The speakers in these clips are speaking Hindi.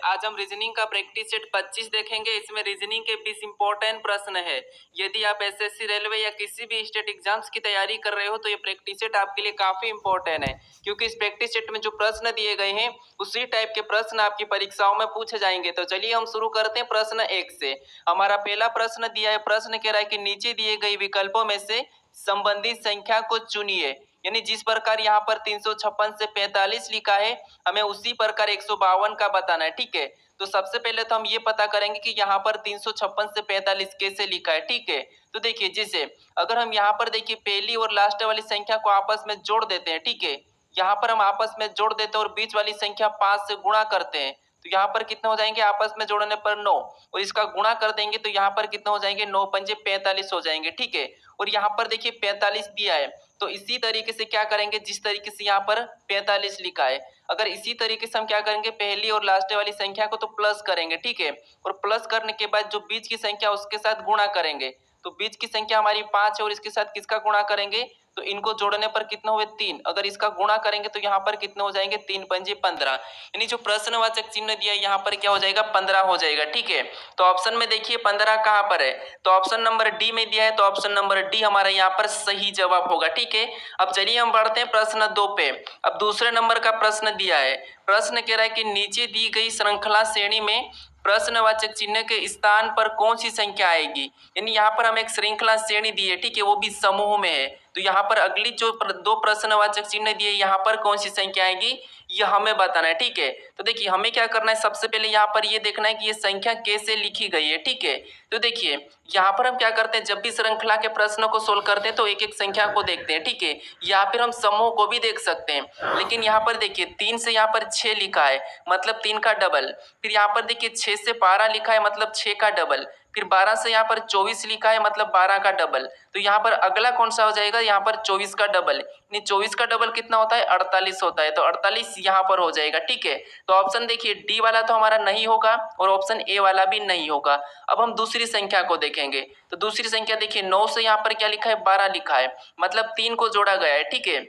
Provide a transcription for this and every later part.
आज हम रीजनिंग का प्रैक्टिस सेट 25 देखेंगे। इसमें रीजनिंग के 20 इंपॉर्टेंट प्रश्न है। यदि आप एसएससी, रेलवे या किसी भी स्टेट एग्जाम्स की तैयारी कर रहे हो तो ये प्रैक्टिस सेट आपके लिए काफी इंपॉर्टेंट है, क्योंकि इस प्रैक्टिस सेट में जो प्रश्न दिए गए हैं उसी टाइप के प्रश्न आपकी परीक्षाओं में पूछे जाएंगे। तो चलिए हम शुरू करते हैं प्रश्न 1 से। हमारा पहला प्रश्न दिया है, प्रश्न कह रहा है कि नीचे दिए गई विकल्पों में से संबंधित संख्या को चुनिए। यानी जिस प्रकार यहाँ पर 356 से 45 लिखा है, हमें उसी प्रकार 152 का बताना है। ठीक है, तो सबसे पहले तो हम ये पता करेंगे कि यहाँ पर 356 से 45 कैसे लिखा है। ठीक है, तो देखिए जैसे अगर हम यहाँ पर देखिए पहली और लास्ट वाली संख्या को आपस में जोड़ देते हैं। ठीक है, यहाँ पर हम आपस में जोड़ देते हैं और बीच वाली संख्या 5 से गुणा करते हैं, तो यहाँ पर कितने हो जाएंगे आपस में जोड़ने पर 9, और इसका गुणा कर देंगे तो यहाँ पर कितने हो जाएंगे 9 पंजे 45 हो जाएंगे। ठीक है, और यहाँ पर देखिए 45 दिया है, तो इसी तरीके से क्या करेंगे, जिस तरीके से यहाँ पर 45 लिखा है, अगर इसी तरीके से हम क्या करेंगे पहली और लास्ट वाली संख्या को तो प्लस करेंगे। ठीक है, और प्लस करने के बाद जो बीच की संख्या उसके साथ गुणा करेंगे, तो बीच की संख्या हमारी 5 है और इसके साथ किसका गुणा करेंगे, तो इनको जोड़ने पर कितने हुए 3, अगर इसका गुणा करेंगे तो यहाँ पर कितने हो जाएंगे 3 पंजे 15, यानी जो प्रश्नवाचक चिन्ह दिया है यहाँ पर क्या हो जाएगा 15 हो जाएगा। ठीक है, तो ऑप्शन में देखिए 15 कहाँ पर है, तो ऑप्शन नंबर डी में दिया है, तो ऑप्शन नंबर डी हमारा यहाँ पर सही जवाब होगा। ठीक है, अब चलिए हम बढ़ते हैं प्रश्न 2 पे। अब दूसरे नंबर का प्रश्न दिया है, प्रश्न कह रहा है कि नीचे दी गई श्रृंखला श्रेणी में प्रश्नवाचक चिन्ह के स्थान पर कौन सी संख्या आएगी। यानी यहाँ पर हम एक श्रृंखला श्रेणी दी है, ठीक है, वो भी समूह में है, तो यहाँ पर अगली जो दो प्रश्नवाचक चिन्ह दिए यहाँ पर कौन सी संख्या आएगी यह हमें बताना है। ठीक है, तो देखिए हमें क्या करना है, सबसे पहले यहाँ पर ये देखना है कि ये संख्या कैसे लिखी गई है। ठीक है, तो देखिए यहाँ पर हम क्या करते हैं, जब भी श्रृंखला के प्रश्नों को सोल्व करते हैं तो एक एक संख्या को देखते हैं। ठीक है, या फिर हम समूह को भी देख सकते हैं, लेकिन यहाँ पर देखिए 3 से यहाँ पर 6 लिखा है मतलब 3 का डबल, फिर यहाँ पर देखिए 6 से 12 लिखा है मतलब 6 का डबल, फिर 12 से यहाँ पर 24 लिखा है मतलब 12 का डबल, तो यहाँ पर अगला कौन सा हो जाएगा, यहाँ पर 24 का डबल, यानी 24 का डबल कितना होता है 48 होता है, तो 48 यहाँ पर हो जाएगा। ठीक है, तो ऑप्शन देखिए डी वाला तो हमारा नहीं होगा और ऑप्शन ए वाला भी नहीं होगा। अब हम दूसरी संख्या को देखेंगे, तो दूसरी संख्या देखिए 9 से यहाँ पर क्या लिखा है 12 लिखा है मतलब 3 को जोड़ा गया है। ठीक है,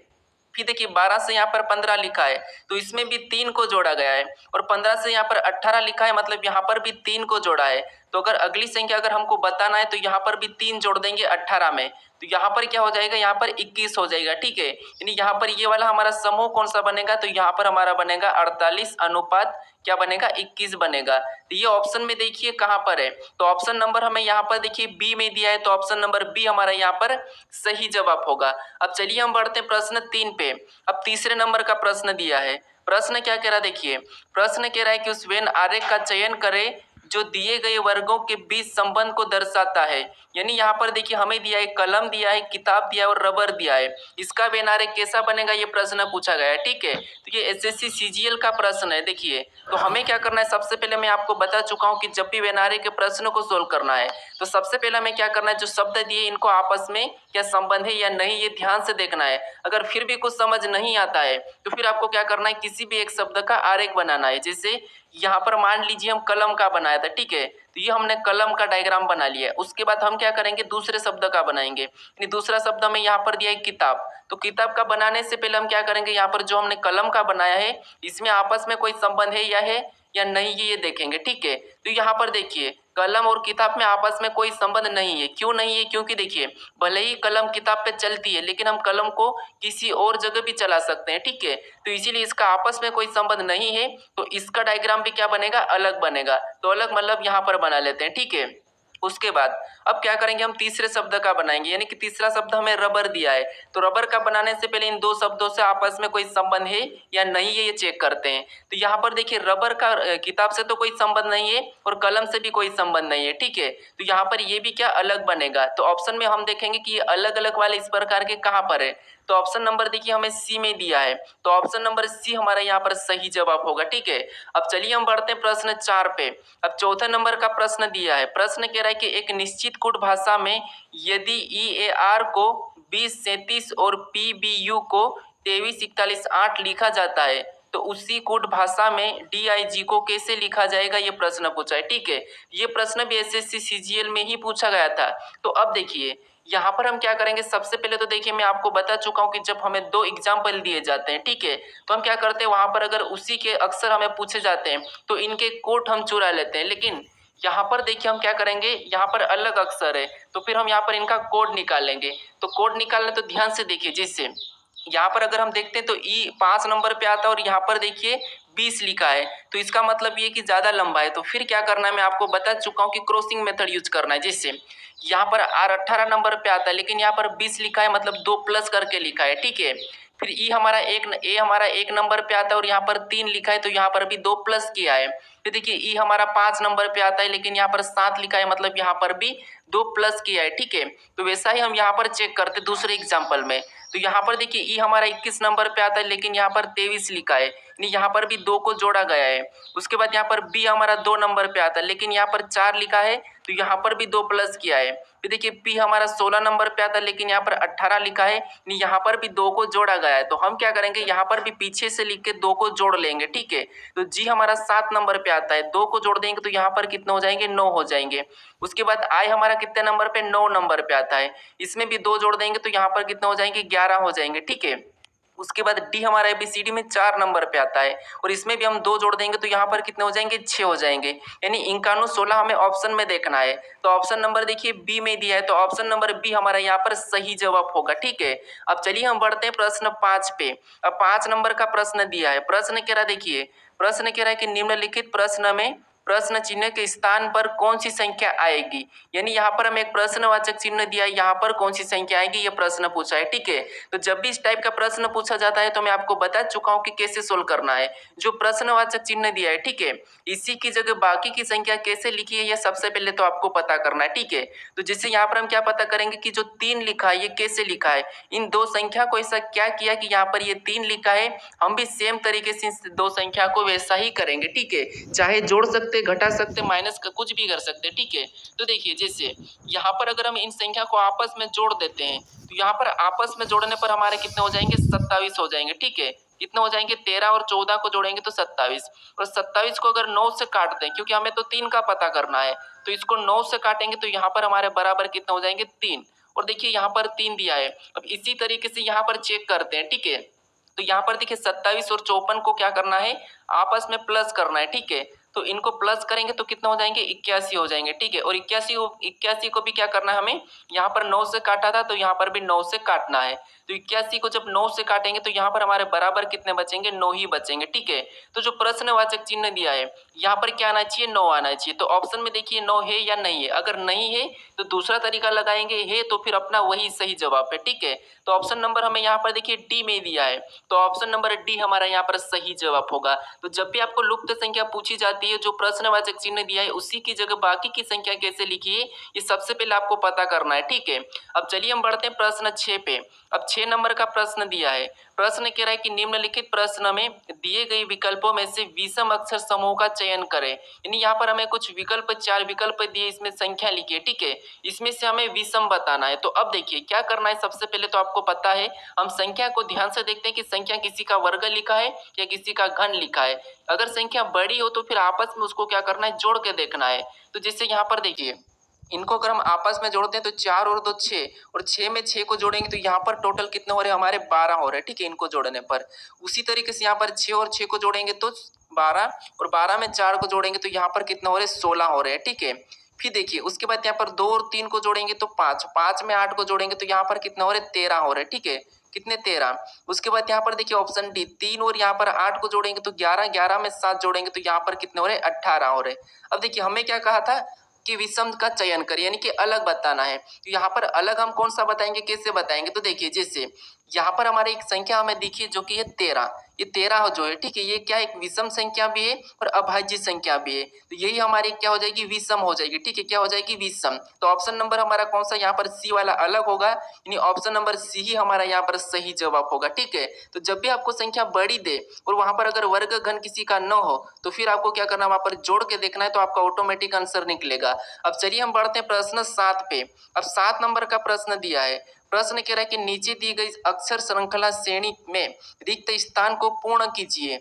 फिर देखिए 12 से यहाँ पर 15 लिखा है तो इसमें भी 3 को जोड़ा गया है, और 15 से यहाँ पर 18 लिखा है मतलब यहाँ पर भी 3 को जोड़ा है, तो अगर अगली संख्या अगर हमको बताना है तो यहाँ पर भी 3 जोड़ देंगे 18 में, तो यहाँ पर क्या हो जाएगा, यहाँ पर 21 हो जाएगा। ठीक है, यानी यहाँ पर ये वाला हमारा समूह कौन सा बनेगा, तो यहाँ पर हमारा बनेगा 48 अनुपात क्या बनेगा 21 बनेगा। तो ये ऑप्शन में देखिए कहाँ पर है, तो ऑप्शन नंबर हमें यहाँ पर देखिए बी में दिया है, तो ऑप्शन नंबर बी हमारा यहाँ पर सही जवाब होगा। अब चलिए हम बढ़ते हैं प्रश्न 3 पे। अब तीसरे नंबर का प्रश्न दिया है, प्रश्न क्या कह रहा है, देखिए प्रश्न कह रहा है कि उस वेन आरेख का चयन करें जो दिए गए वर्गों के बीच संबंध को दर्शाता है। यानी यहाँ पर देखिए हमें दिया है कलम दिया है, किताब दिया है और रबर दिया है, इसका वेन आरेख कैसा बनेगा ये प्रश्न पूछा गया है। ठीक है, तो ये एसएससी सीजीएल का प्रश्न है। देखिए तो हमें क्या करना है, सबसे पहले मैं आपको बता चुका हूँ कि जब भी वेन आरेख के प्रश्न को सोल्व करना है तो सबसे पहले हमें क्या करना है, जो शब्द दिए इनको आपस में क्या संबंध है या नहीं ये ध्यान से देखना है। अगर फिर भी कुछ समझ नहीं आता है तो फिर आपको क्या करना है, किसी भी एक शब्द का आरेख बनाना है। जैसे यहाँ पर मान लीजिए हम कलम का बनाया था, ठीक है, तो ये हमने कलम का डायग्राम बना लिया। उसके बाद हम क्या करेंगे, दूसरे शब्द का बनाएंगे, यानी दूसरा शब्द हमें यहाँ पर दिया है किताब, तो किताब का बनाने से पहले हम क्या करेंगे, यहाँ पर जो हमने कलम का बनाया है इसमें आपस में कोई संबंध है या नहीं ये देखेंगे। ठीक है, तो यहाँ पर देखिए कलम और किताब में आपस में कोई संबंध नहीं है। क्यों नहीं है, क्योंकि देखिए भले ही कलम किताब पे चलती है लेकिन हम कलम को किसी और जगह भी चला सकते हैं। ठीक है, तो इसीलिए इसका आपस में कोई संबंध नहीं है, तो इसका डायग्राम भी क्या बनेगा अलग बनेगा, तो अलग मतलब यहाँ पर बना लेते हैं। ठीक है, उसके बाद अब क्या करेंगे, हम तीसरे शब्द का बनाएंगे, यानी कि तीसरा शब्द हमें रबर दिया है, तो रबर का बनाने से पहले इन दो शब्दों से आपस में कोई संबंध है या नहीं है ये चेक करते हैं। तो यहाँ पर देखिए रबर का किताब से तो कोई संबंध नहीं है और कलम से भी कोई संबंध नहीं है। ठीक है, तो यहाँ पर ये भी क्या अलग बनेगा, तो ऑप्शन में हम देखेंगे कि ये अलग अलग वाले इस प्रकार के कहाँ पर है, तो ऑप्शन नंबर देखिए हमें सी में दिया है, तो ऑप्शन नंबर सी हमारा यहाँ पर सही जवाब होगा। ठीक है, अब चलिए हम बढ़ते हैं प्रश्न 4 पे। अब चौथे नंबर का प्रश्न दिया है, प्रश्न कह रहा है कि एक निश्चित कूट भाषा में यदि EAR को 20 37 और PBU को 23 41 8 लिखा जाता है तो उसी कोड भाषा में DIG को कैसे लिखा जाएगा ये प्रश्न पूछा है। ठीक है, ये प्रश्न भी SSC CGL में ही पूछा गया था। तो अब देखिए यहाँ पर हम क्या करेंगे, सबसे पहले तो देखिए मैं आपको बता चुका हूँ कि जब हमें 2 एग्जाम्पल दिए जाते हैं, ठीक है, तो हम क्या करते हैं, वहां पर अगर उसी के अक्सर हमें पूछे जाते हैं तो इनके कोट हम चुरा लेते हैं। लेकिन यहाँ पर देखिए हम क्या करेंगे, यहाँ पर अलग अक्षर है तो फिर हम यहाँ पर इनका कोड निकालेंगे। तो कोड निकालने तो ध्यान से देखिए, जिससे यहाँ पर अगर हम देखते हैं तो ई 5 नंबर पे आता है और यहाँ पर देखिए 20 लिखा है, तो इसका मतलब ये कि ज्यादा लंबा है। तो फिर क्या करना है, मैं आपको बता चुका हूँ कि क्रॉसिंग मेथड यूज करना है, जिससे यहाँ पर आर 18 नंबर पे आता है लेकिन यहाँ पर 20 लिखा है, मतलब 2 प्लस करके लिखा है, ठीक है। फिर ए हमारा 1 नंबर पे आता है और यहाँ पर 3 लिखा है, तो यहाँ पर भी 2 प्लस किया है। फिर देखिए ई हमारा 5 नंबर पे आता है लेकिन यहाँ पर 7 लिखा है, मतलब यहाँ पर भी 2 प्लस किया है, ठीक है। तो वैसा ही हम यहाँ पर चेक करते दूसरे एग्जाम्पल में। तो यहाँ पर देखिए ई हमारा 21 नंबर पे आता है लेकिन यहाँ पर 23 लिखा है, यानी यहाँ पर भी 2 को जोड़ा गया है। उसके बाद यहाँ पर बी हमारा 2 नंबर पे आता है लेकिन यहाँ पर 4 लिखा है, तो यहाँ पर भी 2 प्लस किया है। फिर देखिए पी हमारा 16 नंबर पे आता है लेकिन यहाँ पर 18 लिखा है, यानी यहाँ पर भी 2 को जोड़ा गया है। तो हम क्या करेंगे, यहाँ पर भी पीछे से लिख के 2 को जोड़ लेंगे, ठीक है। तो जी हमारा 7 नंबर पे आता है, 2 को जोड़ देंगे तो यहाँ पर कितने हो जाएंगे, 9 हो जाएंगे। उसके बाद आई हमारा कितने नंबर पे, 9 नंबर पे आता है, इसमें भी 2 जोड़ देंगे तो यहाँ पर कितने हो जाएंगे, 11 हो जाएंगे, ठीक है। उसके बाद डी हमारा एबीसीडी में 4 नंबर पे आता है और इसमें भी हम 2 जोड़ देंगे तो यहाँ पर कितने हो जाएंगे, 6 हो जाएंगे। यानी 51 16 हमें ऑप्शन में देखना है। तो ऑप्शन नंबर देखिए बी में दिया है, तो ऑप्शन नंबर बी हमारा यहाँ पर सही जवाब होगा, ठीक है। अब चलिए हम बढ़ते हैं प्रश्न 5 पे। अब 5 नंबर का प्रश्न दिया है। प्रश्न कह रहा है, देखिए प्रश्न कह रहा है कि निम्नलिखित प्रश्न में प्रश्न चिन्ह के स्थान पर कौन सी संख्या आएगी। यानी यहाँ पर हमें एक प्रश्नवाचक चिन्ह दिया है, यहाँ पर कौन सी संख्या आएगी ये प्रश्न पूछा है, ठीक है। तो जब भी इस टाइप का प्रश्न पूछा जाता है तो मैं आपको बता चुका हूँ कि कैसे सोल्व करना है। जो प्रश्नवाचक चिन्ह दिया है, ठीक है, इसी की जगह बाकी की संख्या कैसे लिखी है ये सबसे पहले तो आपको पता करना है, ठीक है। तो जिससे यहाँ पर हम क्या पता करेंगे कि जो 3 लिखा है ये कैसे लिखा है। इन 2 संख्या को ऐसा क्या किया कि यहाँ पर ये 3 लिखा है, हम भी सेम तरीके से इस 2 संख्या को वैसा ही करेंगे, ठीक है। चाहे जोड़ सकते, घटा सकते, माइनस का कुछ भी कर सकते, ठीक है। तो देखिए जैसे यहाँ पर अगर हम इन संख्या को आपस में जोड़ देते हैं तो यहाँ पर आपस में जोड़ने पर हमारे कितने हो जाएंगे, 27 हो जाएंगे, ठीक है। कितने हो जाएंगे, 13 और 14 को जोड़ेंगे तो 27, और 27 को अगर 9 से काट दें, क्योंकि हमें तो 3 का पता करना है, तो इसको 9 से काटेंगे तो यहाँ पर हमारे बराबर कितने हो जाएंगे, 3। और देखिए यहाँ पर 3 दिया है। अब इसी तरीके से यहाँ पर चेक करते हैं, ठीक है। तो यहाँ पर देखिए 27 और 54 को क्या करना है, आपस में प्लस करना है, ठीक है। तो इनको प्लस करेंगे तो कितना हो जाएंगे, 81 हो जाएंगे, ठीक है। और 81 को भी क्या करना है हमें, यहाँ पर 9 से काटा था तो यहाँ पर भी 9 से काटना है। तो 81 को जब 9 से काटेंगे तो यहाँ पर हमारे बराबर कितने बचेंगे, 9 ही बचेंगे, ठीक है। तो जो प्रश्नवाचक चिन्ह दिया है यहाँ पर क्या आना चाहिए, 9 आना चाहिए। तो ऑप्शन में देखिए 9 है या नहीं है। अगर नहीं है तो दूसरा तरीका लगाएंगे, है तो फिर अपना वही सही जवाब है, ठीक है। तो ऑप्शन नंबर हमें यहाँ पर देखिए डी में दिया है, तो ऑप्शन नंबर डी हमारा यहाँ पर सही जवाब होगा। तो जब भी आपको लुप्त संख्या पूछी जाती है, जो प्रश्नवाचक चिन्ह दिया है उसी की जगह बाकी की संख्या कैसे लिखी है ये सबसे पहले आपको पता करना है, ठीक है। अब चलिए हम बढ़ते हैं प्रश्न 6 पे। अब 6 नंबर का प्रश्न दिया है। प्रश्न कह रहा है कि निम्नलिखित प्रश्न में दिए गए विकल्पों में से विषम अक्षर समूह का चयन करें। यानी यहाँ पर हमें कुछ विकल्प, 4 विकल्प दिए, इसमें संख्या लिखी है, ठीक है। इसमें से हमें विषम बताना है। तो अब देखिए क्या करना है, सबसे पहले तो आपको पता है, हम संख्या को ध्यान से देखते हैं कि संख्या किसी का वर्ग लिखा है या किसी का घन लिखा है। अगर संख्या बड़ी हो तो फिर आपस में उसको क्या करना है, जोड़ के देखना है। तो जैसे यहाँ पर देखिए इनको अगर हम आपस में जोड़ते हैं तो 4 और 2 6, और 6 में 6 को जोड़ेंगे तो यहाँ पर टोटल कितने हो रहे हैं, हमारे 12 हो रहे हैं, ठीक है, इनको जोड़ने पर। उसी तरीके से यहाँ पर 6 और 6 को जोड़ेंगे तो 12, और 12 में 4 को जोड़ेंगे तो यहाँ पर कितने हो रहे हैं, 16 हो रहे हैं, ठीक है। फिर देखिए उसके बाद यहाँ पर 2 और 3 को जोड़ेंगे तो 5, 5 में 8 को जोड़ेंगे तो यहाँ पर कितने हो रहे हैं, 13 हो रहे हैं, ठीक है। कितने, 13। उसके बाद यहाँ पर देखिए ऑप्शन डी, 3 और यहाँ पर 8 को जोड़ेंगे तो 11, 11 में 7 जोड़ेंगे तो यहाँ पर कितने हो रहे हैं, 18 हो रहे हैं। अब देखिए हमें क्या कहा था कि विषम का चयन करें, यानी कि अलग बताना है। तो यहाँ पर अलग हम कौन सा बताएंगे, कैसे बताएंगे, तो देखिए जैसे यहाँ पर हमारे एक संख्या हमें दिखी जो कि है 13, ये 13 जो है, ठीक है, ये क्या एक विषम संख्या भी है और अभाज्य संख्या भी है। तो यही हमारी क्या हो जाएगी, विषम हो जाएगी, ठीक है, क्या हो जाएगी, विषम। तो ऑप्शन नंबर हमारा कौन सा यहाँ पर सी वाला अलग होगा, यानी ऑप्शन नंबर सी ही हमारा यहाँ पर सही जवाब होगा, ठीक है। तो जब भी आपको संख्या बड़ी दे और वहां पर अगर वर्ग घन किसी का न हो तो फिर आपको क्या करना है, वहां पर जोड़ के देखना है, तो आपका ऑटोमेटिक आंसर निकलेगा। अब चलिए हम बढ़ते हैं प्रश्न 7 पे। अब 7 नंबर का प्रश्न दिया है। प्रश्न कह रहा है कि नीचे दी गई अक्षर श्रृंखला श्रेणी में रिक्त स्थान को पूर्ण कीजिए।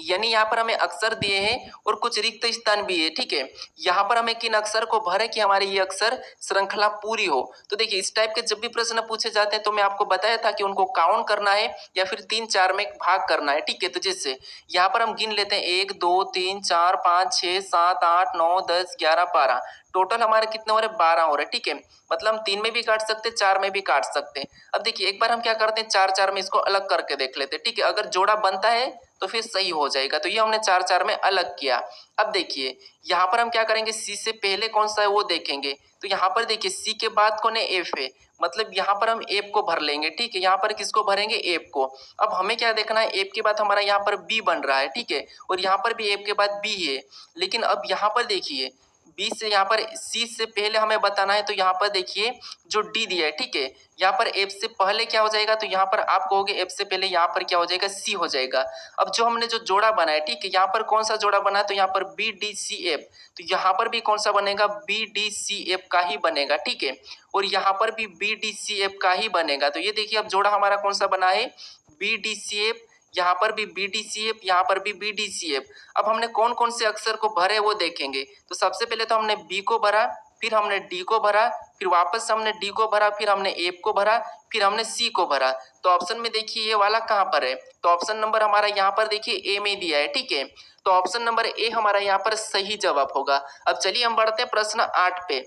यानी यहाँ पर हमें अक्षर दिए हैं और कुछ रिक्त स्थान भी है, ठीक है। यहाँ पर हमें किन अक्षर को भरे कि हमारी ये अक्षर श्रृंखला पूरी हो। तो देखिए इस टाइप के जब भी प्रश्न पूछे जाते हैं तो मैं आपको बताया था कि उनको काउंट करना है या फिर 3-4 में भाग करना है, ठीक है। तो जिससे यहाँ पर हम गिन लेते हैं 1 2 3 4 5 6 7 8 9 10 11 12, टोटल हमारे कितने हो रहे 12 हो रहे, ठीक है। मतलब हम 3 में भी काट सकते हैं, 4 में भी काट सकते हैं। अब देखिए एक बार हम क्या करते हैं 4-4 में इसको अलग करके देख लेते हैं, ठीक है। अगर जोड़ा बनता है तो फिर सही हो जाएगा। तो ये हमने 4-4 में अलग किया। अब देखिए यहाँ पर हम क्या करेंगे, सी से पहले कौन सा है वो देखेंगे। तो यहाँ पर देखिए सी के बाद कौन है, एफ है, मतलब यहाँ पर हम एफ को भर लेंगे, ठीक है। यहाँ पर किसको भरेंगे, एफ को। अब हमें क्या देखना है, एफ के बाद हमारा यहाँ पर बी बन रहा है, ठीक है, और यहाँ पर भी एफ के बाद बी है। लेकिन अब यहाँ पर देखिए बी से यहाँ पर सी से पहले हमें बताना है, तो यहाँ पर देखिए जो डी दिया है, ठीक है। यहाँ पर एफ से पहले क्या हो जाएगा, तो यहाँ पर आप कहोगे एफ से पहले यहाँ पर क्या हो जाएगा, सी हो जाएगा। अब जो हमने जो जोड़ा बनाया, ठीक है, यहाँ पर कौन सा जोड़ा बना है, तो यहाँ पर बी डी सी एफ, तो यहाँ पर भी कौन सा बनेगा, बी डी सी एफ का ही बनेगा, ठीक है। और यहाँ पर भी बी डी सी एफ का ही बनेगा। तो ये देखिए अब जोड़ा हमारा कौन सा बना है, बी डी सी एफ, यहाँ पर भी बी डी सी एफ, यहाँ पर भी बी डी सी एफ। अब हमने कौन कौन से अक्षर को भरे वो देखेंगे। तो सबसे पहले तो हमने बी को भरा, फिर हमने डी को भरा, फिर वापस से हमने डी को भरा, फिर हमने एफ को भरा, फिर हमने सी को भरा। तो ऑप्शन में देखिए ये वाला कहाँ पर है, तो ऑप्शन नंबर हमारा यहाँ पर देखिए ए में दिया है, ठीक है। तो ऑप्शन नंबर ए हमारा यहाँ पर सही जवाब होगा। अब चलिए हम बढ़ते हैं प्रश्न 8 पे।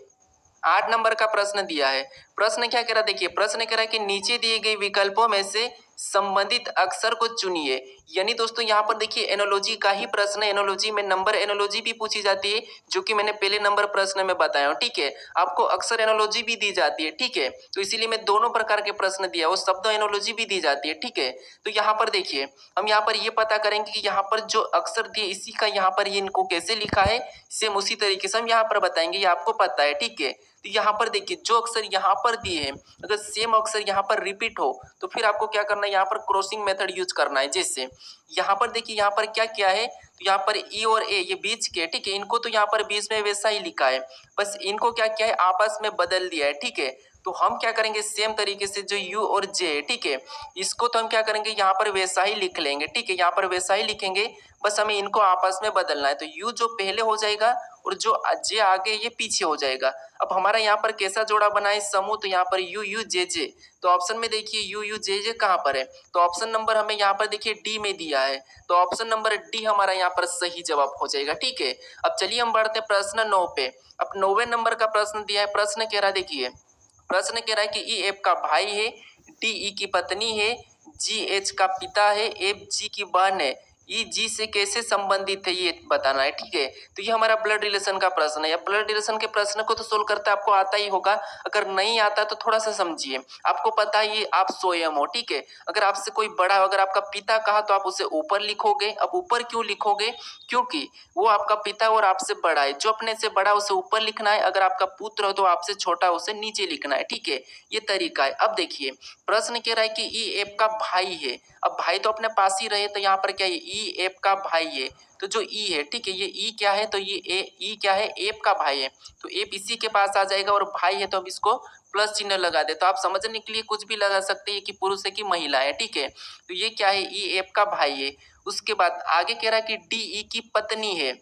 8 नंबर का प्रश्न दिया है। प्रश्न क्या कह रहा है, देखिए प्रश्न कह रहा है कि नीचे दिए गए विकल्पों में से संबंधित अक्षर को चुनिए। यानी दोस्तों यहाँ पर देखिए एनोलॉजी का ही प्रश्न है। एनोलॉजी में नंबर एनोलॉजी भी पूछी जाती है, जो कि मैंने पहले नंबर प्रश्न में बताया हूँ, ठीक है। आपको अक्षर एनोलॉजी भी दी जाती है, ठीक है। तो इसीलिए मैं दोनों प्रकार के प्रश्न दिया, वो शब्द एनोलॉजी भी दी जाती है, ठीक है। तो यहाँ पर देखिए हम यहाँ पर ये पता करेंगे कि यहाँ पर जो अक्षर दिए इसी का यहाँ पर ये इनको कैसे लिखा है, सेम उसी तरीके से हम यहाँ पर बताएंगे, ये आपको पता है, ठीक है। तो यहाँ पर देखिए जो अक्षर यहाँ पर दिए हैं अगर सेम अक्षर यहाँ पर रिपीट हो तो फिर आपको क्या करना है, यहाँ पर क्रॉसिंग मेथड यूज करना है। जैसे यहाँ पर देखिए यहाँ पर क्या किया है, तो यहाँ पर ई और ए ये बीच के, ठीक है, इनको तो यहाँ पर बीच में वैसा ही लिखा है, बस इनको क्या किया है आपस में बदल दिया है, ठीक है। तो हम क्या करेंगे सेम तरीके से जो यू और जे है, ठीक है, इसको तो हम क्या करेंगे यहाँ पर वैसा ही लिख लेंगे, ठीक है, यहाँ पर वैसा ही लिखेंगे, बस हमें इनको आपस में बदलना है। तो यू जो पहले हो जाएगा और जो जे आगे ये पीछे हो जाएगा। अब हमारा यहाँ पर कैसा जोड़ा बना है समूह, तो यहाँ पर यू यू जे जे। तो ऑप्शन में देखिए यू यू जे जे कहाँ पर है, तो ऑप्शन नंबर हमें यहाँ पर देखिए डी में दिया है। तो ऑप्शन नंबर डी हमारा यहाँ पर सही जवाब हो जाएगा, ठीक है। अब चलिए हम बढ़ते हैं प्रश्न 9 पे। अब 9वें नंबर का प्रश्न दिया है। प्रश्न कह रहा है देखिए, प्रश्न कह रहा है कि ई एफ का भाई है, डी ई की पत्नी है, जी एच का पिता है, एफ जी की बहन है, ई जी से कैसे संबंधित है ये बताना है, ठीक है। तो ये हमारा ब्लड रिलेशन का प्रश्न है। या ब्लड रिलेशन के प्रश्न को तो सोल्व करते आपको आता ही होगा, अगर नहीं आता तो थोड़ा सा समझिए। आपको पता है ये आप स्वयं हो, ठीक है। अगर आपसे कोई बड़ा हो, अगर आपका पिता कहा तो आप उसे ऊपर लिखोगे। अब ऊपर क्यों लिखोगे, क्योंकि वो आपका पिता और आपसे बड़ा है। जो अपने से बड़ा उसे ऊपर लिखना है, अगर आपका पुत्र हो तो आपसे छोटा उसे नीचे लिखना है, ठीक है। ये तरीका है। अब देखिए प्रश्न कह रहा है कि ई एफ का भाई है। अब भाई तो अपने पास ही रहे, तो यहाँ पर क्या है, ई एफ का भाई है। तो जो ई है, ठीक है, ये ई क्या है, तो ये ई क्या है, एफ का भाई है, तो एफ इसी के पास आ जाएगा, और भाई है तो अब इसको प्लस चिन्ह लगा दे। तो आप समझने के लिए कुछ भी लगा सकते हैं कि पुरुष है कि महिला है, ठीक है। तो ये क्या है, ई एफ का भाई है। उसके बाद आगे कह रहा है कि डी ई की पत्नी है।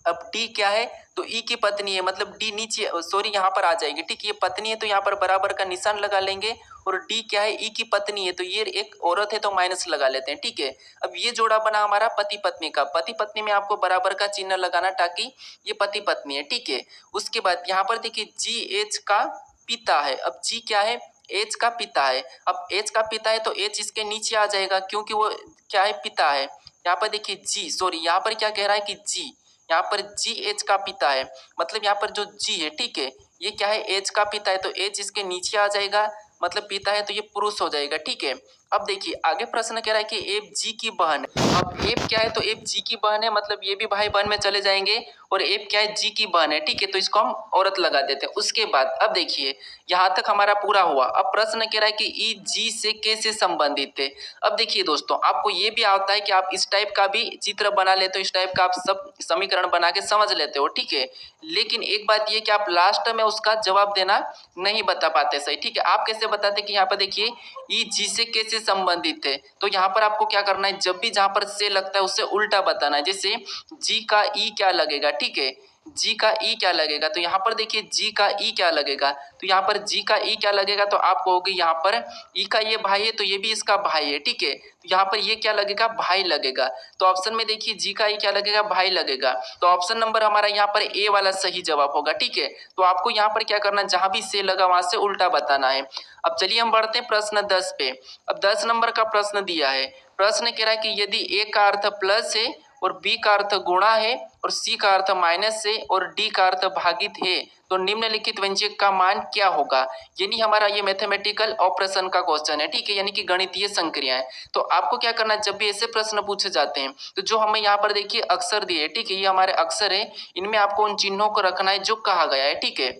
अब डी क्या है, तो ई की पत्नी है, मतलब डी नीचे सॉरी यहाँ पर आ जाएगी, ठीक है। ये पत्नी है तो यहाँ पर बराबर का निशान लगा लेंगे, और डी क्या है, ई की पत्नी है, तो ये एक औरत है तो माइनस लगा लेते हैं, ठीक है। अब ये जोड़ा बना हमारा पति पत्नी का। पति पत्नी में आपको बराबर का चिन्ह लगाना ताकि ये पति पत्नी है, ठीक है। उसके बाद यहाँ पर देखिए जी एच का पिता है। अब जी क्या है, एच का पिता है। अब एच का पिता है तो एच इसके नीचे आ जाएगा, क्योंकि वो क्या है, पिता है। यहाँ पर देखिए जी, सॉरी यहाँ पर क्या कह रहा है कि जी, यहाँ पर जी एच का पिता है, मतलब यहाँ पर जो जी है, ठीक है, ये क्या है, एच का पिता है, तो एच इसके नीचे आ जाएगा, मतलब पिता है तो ये पुरुष हो जाएगा, ठीक है। अब देखिए आगे प्रश्न कह रहा है कि एफ जी की बहन है। अब एफ क्या है, तो एफ जी की बहन है, मतलब ये भी भाई बहन में चले जाएंगे, और एफ क्या है, जी की बहन है, ठीक है, तो इसको हम औरत लगा देते हैं। उसके बाद अब देखिए यहाँ तक हमारा पूरा हुआ। अब प्रश्न कह रहा है कि ई जी से कैसे संबंधित है। अब देखिए दोस्तों आपको ये भी आता है कि आप इस टाइप का भी चित्र बना लेते हो, इस टाइप का आप सब समीकरण बना के समझ लेते हो, ठीक है। लेकिन एक बात ये कि आप लास्ट में उसका जवाब देना नहीं बता पाते सही, ठीक है। आप कैसे बताते कि यहाँ पर देखिए ई जी से कैसे संबंधित है। तो यहाँ पर आपको क्या करना है, जब भी जहाँ पर से लगता है उससे उल्टा बताना है। जैसे जी का ई क्या लगेगा, ठीक है, जी का ई क्या लगेगा, तो यहाँ पर देखिए जी का ई क्या लगेगा, तो यहाँ पर जी का ई क्या लगेगा, तो आप कहोगे यहाँ पर ई का ये भाई है तो ये भी इसका भाई है, ठीक है, तो यहाँ पर ये क्या लगेगा, भाई लगेगा। तो ऑप्शन में देखिए जी का ई क्या लगेगा, भाई लगेगा। तो ऑप्शन नंबर हमारा यहाँ पर ए वाला सही जवाब होगा, ठीक है। तो आपको यहाँ पर क्या करना है, जहां भी से लगा वहां से उल्टा बताना है। अब चलिए हम बढ़ते हैं प्रश्न 10 पे। अब 10 नंबर का प्रश्न दिया है। प्रश्न कह रहा है कि यदि ए का अर्थ प्लस है और बी का अर्थ गुणा है और सी का अर्थ माइनस है और डी का अर्थ भागित है, तो निम्नलिखित व्यंजक का मान क्या होगा। यानी हमारा ये मैथमेटिकल ऑपरेशन का क्वेश्चन है, ठीक है, यानी कि गणितीय संक्रियाएं। तो आपको क्या करना है, जब भी ऐसे प्रश्न पूछे जाते हैं तो जो हमें यहाँ पर देखिए अक्षर दिए, ठीक है, ये हमारे अक्षर है, इनमें आपको उन चिन्हों को रखना है जो कहा गया है, ठीक है।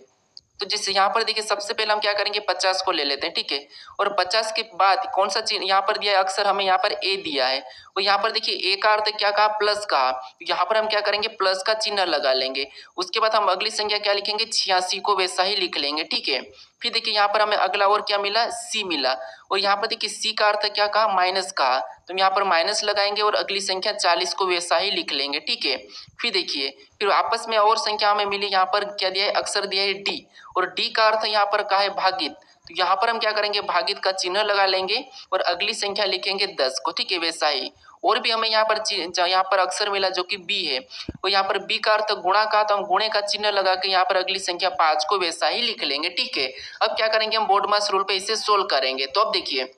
तो जैसे यहाँ पर देखिए सबसे पहले हम क्या करेंगे, 50 को ले लेते हैं, ठीक है, और 50 के बाद कौन सा चिन्ह यहाँ पर दिया है, अक्षर हमें यहाँ पर ए दिया है, और यहाँ पर देखिए ए का अर्थ क्या कहा, प्लस कहा, तो यहाँ पर हम क्या करेंगे, प्लस का चिन्ह लगा लेंगे। उसके बाद हम अगली संख्या क्या लिखेंगे, 86 को वैसा ही लिख लेंगे, ठीक है। फिर देखिए यहाँ पर हमें अगला और क्या मिला, सी मिला, और यहाँ पर देखिए सी का अर्थ क्या कहा, माइनस कहा, तो हम यहाँ पर माइनस लगाएंगे और अगली संख्या 40 को वैसा ही लिख लेंगे, ठीक है। फिर देखिए फिर आपस में और संख्या हमें मिली, यहाँ पर क्या दिया है, अक्षर दिया है डी, और डी का अर्थ यहाँ पर कहा है भागित, तो यहाँ पर हम क्या करेंगे, भागित का चिन्ह लगा लेंगे और अगली संख्या लिखेंगे 10 को, ठीक है, वैसा ही। और भी हमें यहाँ पर अक्षर मिला जो कि बी है, और यहाँ पर बी का अर्थ गुणा का, तो हम गुणे का चिन्ह लगा के यहाँ पर अगली संख्या 5 को वैसा ही लिख लेंगे, ठीक है। अब क्या करेंगे, हम बोर्ड मास रूल पे इसे सोल्व करेंगे। तो अब देखिए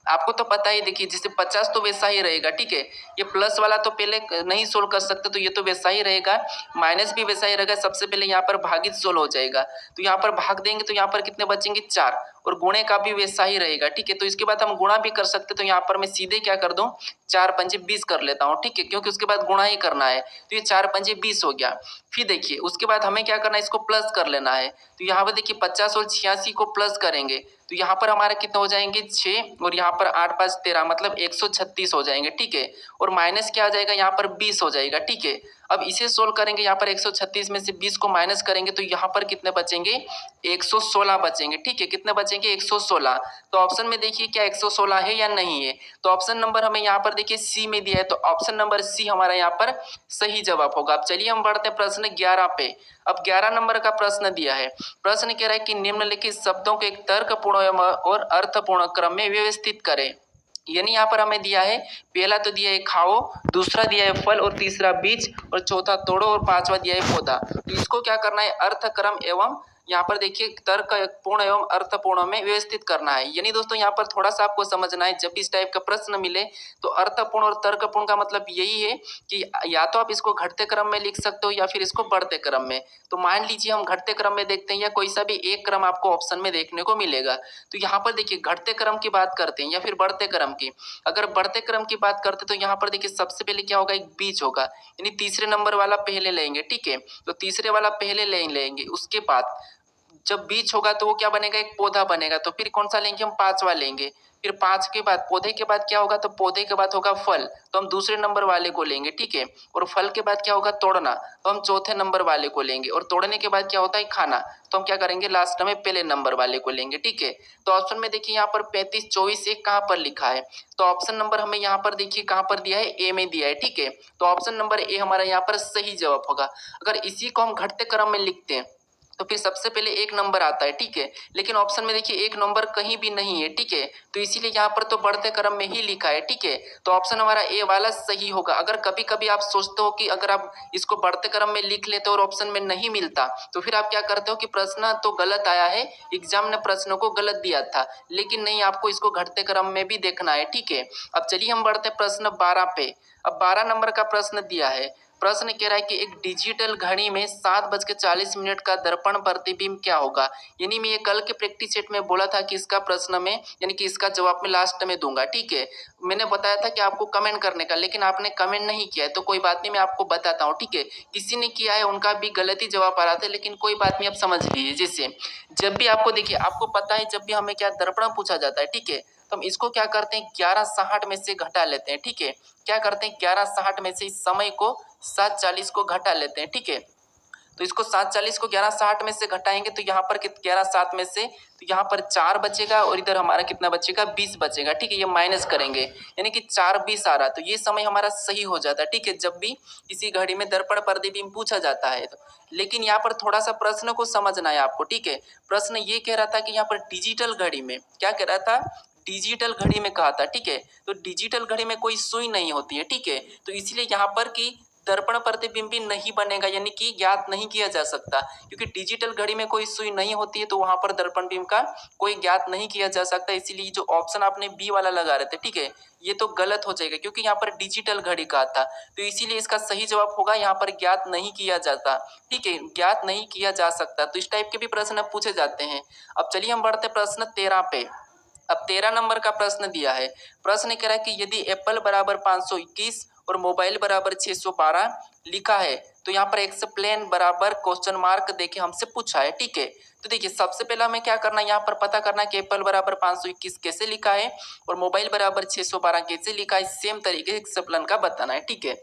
आपको तो पता ही, देखिए जैसे 50 तो वैसा ही रहेगा, ठीक है, ये प्लस वाला तो पहले नहीं सोल्व कर सकते, तो ये तो वैसा ही रहेगा, माइनस भी वैसा ही रहेगा। सबसे पहले यहाँ पर भागित सोल्व हो जाएगा, तो यहाँ पर भाग देंगे तो यहाँ पर कितने बचेंगे, 4, और गुणे का भी वैसा ही रहेगा, ठीक है। तो इसके बाद हम गुणा भी कर सकते, तो यहाँ पर मैं सीधे क्या कर दूं, 4 पंजे 20 कर लेता हूँ, ठीक है, क्योंकि उसके बाद गुणा ही करना है, तो ये 4 पंजे 20 हो गया। फिर देखिए उसके बाद हमें क्या करना है, इसको प्लस कर लेना है, तो यहाँ पर देखिए 50 और 86 को प्लस करेंगे तो यहाँ पर हमारा कितना हो जाएंगे, 6, और यहाँ पर 8 5 13 मतलब 136 हो जाएंगे, ठीक है, और माइनस क्या आ जाएगा, यहाँ पर 20 हो जाएगा, ठीक है। अब इसे सोल्व करेंगे, यहाँ पर 136 में से 20 को माइनस करेंगे तो यहाँ पर कितने बचेंगे, 116 बचेंगे, ठीक है, कितने बचेंगे, 116। तो ऑप्शन में देखिए क्या 116 है या नहीं है, तो ऑप्शन नंबर हमें यहाँ पर देखिए सी में दिया है, तो ऑप्शन नंबर सी हमारा यहाँ पर सही जवाब होगा। अब चलिए हम बढ़ते हैं प्रश्न 11 पे। अब 11 नंबर का प्रश्न दिया है। प्रश्न कह रहा है कि निम्नलिखित शब्दों को एक तर्कपूर्ण और अर्थपूर्ण क्रम में व्यवस्थित करें। यानी यहाँ पर हमें दिया है, पहला तो दिया है खाओ, दूसरा दिया है फल, और तीसरा बीज, और चौथा तोड़ो, और पांचवा दिया है पौधा। तो इसको क्या करना है, अर्थक्रम एवं यहाँ पर देखिए तर्कपूर्ण एवं अर्थपूर्ण में व्यवस्थित करना है। यानी दोस्तों यहाँ पर थोड़ा सा आपको समझना है, जब भी इस टाइप का प्रश्न मिले तो अर्थपूर्ण और तर्कपूर्ण का मतलब यही है कि या तो आप इसको घटते क्रम में लिख सकते हो या फिर इसको बढ़ते क्रम में। तो मान लीजिए हम घटते क्रम में देखते हैं, या कोई सा भी एक क्रम आपको ऑप्शन में देखने को मिलेगा। तो यहाँ पर देखिए घटते क्रम की बात करते हैं या फिर बढ़ते क्रम की। अगर बढ़ते क्रम की बात करते तो यहाँ पर देखिए सबसे पहले क्या होगा, एक बीज होगा, यानी तीसरे नंबर वाला पहले लेंगे, ठीक है, तो तीसरे वाला पहले लेंगे। उसके बाद जब बीज होगा तो वो क्या बनेगा, एक पौधा बनेगा, तो फिर कौन सा लेंगे, हम पांचवा लेंगे। फिर 5 के बाद पौधे के बाद क्या होगा, तो पौधे के बाद होगा फल, तो हम दूसरे नंबर वाले को लेंगे, ठीक है, और फल के बाद क्या होगा, तोड़ना, तो हम चौथे नंबर वाले को लेंगे, और तोड़ने के बाद क्या होता है, खाना, तो हम क्या करेंगे, लास्ट में पहले नंबर वाले को लेंगे, ठीक है। तो ऑप्शन में देखिए यहाँ पर 35 24 1 कहाँ पर लिखा है, तो ऑप्शन नंबर हमें यहाँ पर देखिए कहाँ पर दिया है, ए में दिया है, ठीक है। तो ऑप्शन नंबर ए हमारा यहाँ पर सही जवाब होगा। अगर इसी को हम घटते क्रम में लिखते हैं तो फिर सबसे पहले एक नंबर आता है, ठीक है, लेकिन ऑप्शन में देखिए एक नंबर कहीं भी नहीं है, ठीक है, तो इसीलिए यहाँ पर तो बढ़ते क्रम में ही लिखा है, ठीक है। तो ऑप्शन हमारा ए वाला सही होगा। अगर कभी कभी आप सोचते हो कि अगर आप इसको बढ़ते क्रम में लिख लेते हो और ऑप्शन में नहीं मिलता तो फिर आप क्या करते हो कि प्रश्न तो गलत आया है, एग्जाम ने प्रश्नों को गलत दिया था, लेकिन नहीं, आपको इसको घटते क्रम में भी देखना है, ठीक है। अब चलिए हम बढ़ते हैं प्रश्न 12 पे। अब 12 नंबर का प्रश्न दिया है। प्रश्न कह रहा है कि एक डिजिटल घड़ी में 7:40 का दर्पण प्रतिबिंब क्या होगा। यानी मैं ये कल के प्रैक्टिस सेट में बोला था कि इसका प्रश्न में यानी कि इसका जवाब मैं लास्ट में दूंगा, ठीक है। मैंने बताया था कि आपको कमेंट करने का, लेकिन आपने कमेंट नहीं किया है, तो कोई बात नहीं, मैं आपको बताता हूँ, ठीक है। किसी ने किया है उनका भी गलत ही जवाब आ रहा था, लेकिन कोई बात नहीं, आप समझ लीजिए। जैसे जब भी आपको देखिए, आपको पता है जब भी हमें क्या दर्पण पूछा जाता है, ठीक है, तो हम इसको क्या करते हैं, 11:60 में से घटा लेते हैं, ठीक है। क्या करते हैं, 11:60 में से इस समय को 7:40 को घटा लेते हैं, ठीक है। तो इसको 740 को 1160 में से घटाएंगे तो यहाँ पर 1160 में से तो यहाँ पर 4 बचेगा और इधर हमारा कितना बचेगा 20 बचेगा। ठीक है, ये माइनस करेंगे यानी कि 4:20 आ रहा, तो ये समय हमारा सही हो जाता है। ठीक है, जब भी किसी घड़ी में दर्पण प्रतिबिंब पूछा जाता है तो। लेकिन यहाँ पर थोड़ा सा प्रश्न को समझना है आपको। ठीक है, प्रश्न ये कह रहा था कि यहाँ पर डिजिटल घड़ी में क्या कह रहा था, डिजिटल घड़ी में कहा था। ठीक है, तो डिजिटल घड़ी में कोई सुई नहीं होती है। ठीक है, तो इसलिए यहाँ पर कि दर्पण प्रतिबिंबी नहीं बनेगा यानी कि ज्ञात नहीं किया जा सकता, क्योंकि डिजिटल घड़ी में कोई सुई नहीं होती है तो वहां पर दर्पण बिंब का कोई ज्ञात नहीं किया जा सकता। इसीलिए जो ऑप्शन आपने बी वाला लगा रहे थे, ठीक है, ये तो गलत हो जाएगा क्योंकि यहाँ पर डिजिटल घड़ी कहा था, तो इसीलिए इसका सही जवाब होगा यहाँ पर ज्ञात नहीं किया जाता। ठीक है, ज्ञात नहीं किया जा सकता। तो इस टाइप के भी प्रश्न पूछे जाते हैं। अब चलिए हम बढ़ते प्रश्न 13 पे। अब 13 नंबर का प्रश्न दिया है। प्रश्न कह रहा है कि यदि एप्पल बराबर 521 और मोबाइल बराबर 612 लिखा है तो यहाँ पर एक्सप्लेन बराबर क्वेश्चन मार्क देके हमसे पूछा है। ठीक है, तो देखिए सबसे पहला हमें क्या करना है, यहाँ पर पता करना है कि एप्पल बराबर 521 कैसे लिखा है और मोबाइल बराबर 612 कैसे लिखा है। सेम तरीके से एक्सप्लेन का बताना है। ठीक है,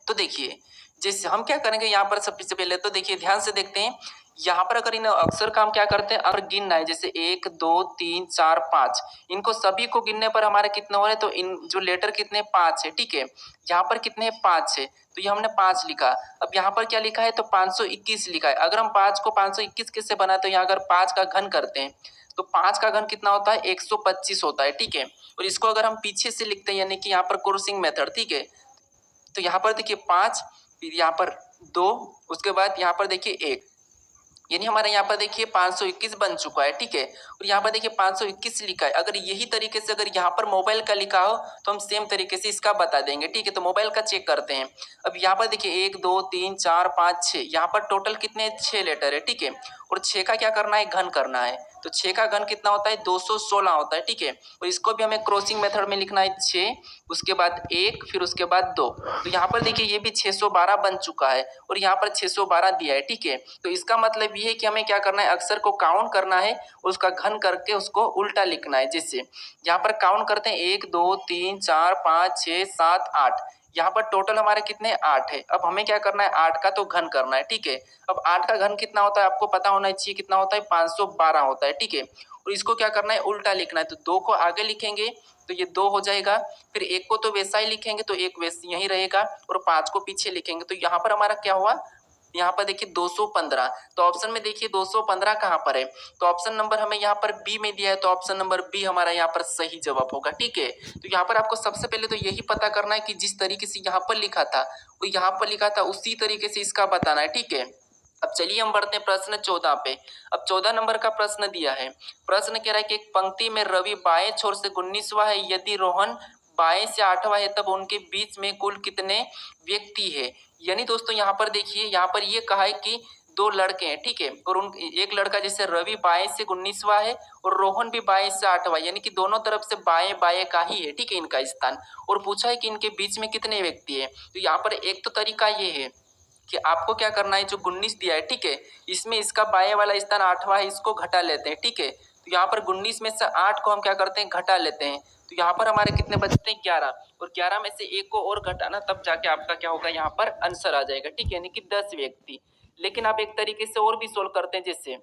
तो देखिए जैसे हम क्या करेंगे यहाँ पर सबसे पहले तो देखिए ध्यान से देखते हैं। यहाँ पर अगर इन अक्षर का हम क्या करते हैं, अगर गिनना है जैसे 1 2 3 4 5, इनको सभी को गिनने पर हमारे कितने हो रहे हैं, तो इन जो लेटर कितने 5 है। ठीक है, यहाँ पर कितने 5 है तो ये हमने 5 लिखा। अब यहाँ पर क्या लिखा है तो 521 लिखा है। अगर हम 5 को 521 कैसे बनाए, तो यहाँ अगर 5 का घन करते हैं तो 5 का घन कितना होता है 125 होता है। ठीक है, और इसको अगर हम पीछे से लिखते हैं यानी कि यहाँ पर क्रॉसिंग मेथड। ठीक है, तो यहाँ पर देखिए 5, फिर यहाँ पर 2, उसके बाद यहाँ पर देखिए 1, यानी हमारे यहाँ पर देखिए 521 बन चुका है। ठीक है, और यहाँ पर देखिए 521 लिखा है। अगर यही तरीके से अगर यहाँ पर मोबाइल का लिखा हो तो हम सेम तरीके से इसका बता देंगे। ठीक है, तो मोबाइल का चेक करते हैं। अब यहाँ पर देखिए 1 2 3 4 5 6, यहाँ पर टोटल कितने 6 लेटर है। ठीक है, और 6 का क्या करना है घन करना है, तो 6 का घन कितना होता है 216 होता है। ठीक है, और इसको भी हमें क्रॉसिंग मेथड में लिखना है 6, उसके बाद 1, फिर उसके बाद 2। तो यहाँ पर देखिए ये भी 612 बन चुका है और यहाँ पर 612 दिया है। ठीक है, तो इसका मतलब ये है कि हमें क्या करना है, अक्षर को काउंट करना है और उसका घन करके उसको उल्टा लिखना है। जैसे यहाँ पर काउंट करते हैं 1 2 3 4 5 6 7 8, यहाँ पर टोटल हमारे कितने 8 है। अब हमें क्या करना है 8 का तो घन करना है। ठीक है, अब 8 का घन कितना होता है आपको पता होना चाहिए, कितना होता है 512 होता है। ठीक है, और इसको क्या करना है उल्टा लिखना है, तो 2 को आगे लिखेंगे तो ये 2 हो जाएगा, फिर 1 को तो वैसा ही लिखेंगे तो 1 वैसे यही रहेगा और 5 को पीछे लिखेंगे तो यहाँ पर हमारा क्या हुआ, यहाँ पर देखिए 215। तो ऑप्शन में देखिए 215 कहाँ पर है, तो ऑप्शन नंबर हमें यहाँ पर बी में दिया है, तो ऑप्शन नंबर बी हमारा यहाँ पर सही जवाब होगा। ठीक है, तो यहाँ पर आपको सबसे पहले तो यही पता करना है कि जिस तरीके से यहाँ पर लिखा था वो यहाँ पर लिखा था उसी तरीके से इसका बताना है। ठीक है, अब चलिए हम बढ़ते हैं प्रश्न 14 पे। अब 14 नंबर का प्रश्न दिया है। प्रश्न कह रहा है कि एक पंक्ति में रवि बाएं छोर से 19वां है, यदि रोहन बाएं से 8वां है तब उनके बीच में कुल कितने व्यक्ति है। यानी दोस्तों यहाँ पर देखिए, यहाँ पर ये कहा है कि 2 लड़के हैं। ठीक है, और उन एक लड़का जैसे रवि बाएं से 19वां है और रोहन भी बाएं से 8वां, यानी कि दोनों तरफ से बाएं बाएं का ही है। ठीक है, इनका स्थान, और पूछा है कि इनके बीच में कितने व्यक्ति है। तो यहाँ पर एक तो तरीका ये है कि आपको क्या करना है, जो 19 दिया है, ठीक है, इसमें इसका बाएं वाला स्थान 8वां है, इसको घटा लेते हैं। ठीक है, तो यहाँ पर 19 में से 8 को हम क्या करते हैं घटा लेते हैं, तो यहाँ पर हमारे कितने बचते हैं 11, और 11 में से 1 को और घटाना तब जाके आपका क्या होगा यहाँ पर आंसर आ जाएगा। ठीक है, यानी कि 10 व्यक्ति। लेकिन आप एक तरीके से और भी सोल्व करते हैं, जैसे